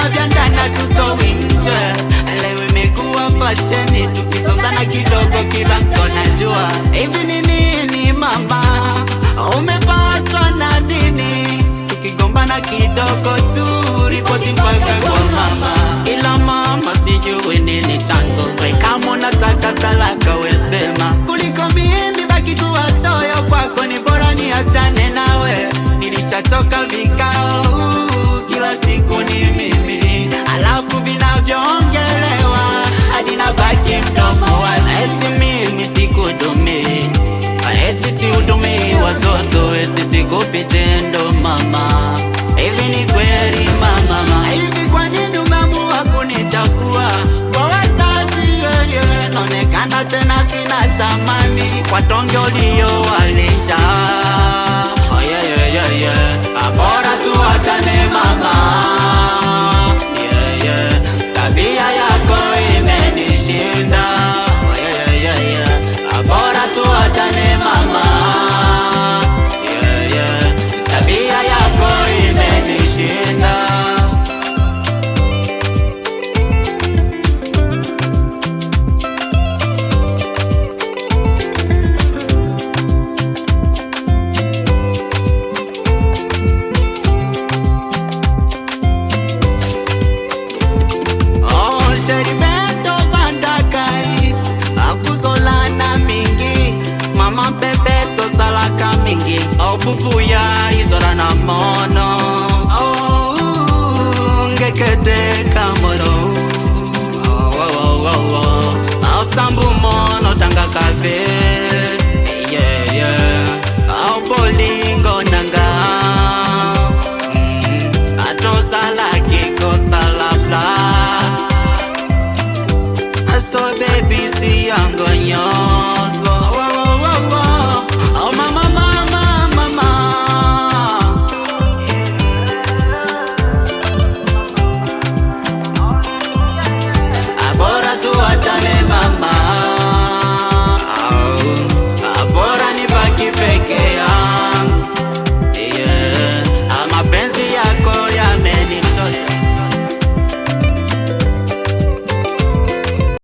kama vya ndani tutowi nje. Leo imekuwa fashion tukisozana kidogo kila mtu anajua. Hivi ni nini mama, umepatwa na nini? Tukigombana kidogo tu ripoti mpaka kwa mama. Ila mama sijui nini chanzo, kama unataka talaka wesema, kuliko mimi baki kuwa toyo kwako, ni bora niachane nawe. Nilishachoka vikao kila siku ni mimi, alafu vinavyoongelewa hadi nabaki mdomo wazi. Eti mimi sikudumi, eti sihudumi watoto, eti sikupi tendo mama. Hivi ni kweli mama? Hivi kwa nini umeamua kunichafua kwa wazazi? Naonekana tena sina samani kwa tonge ulio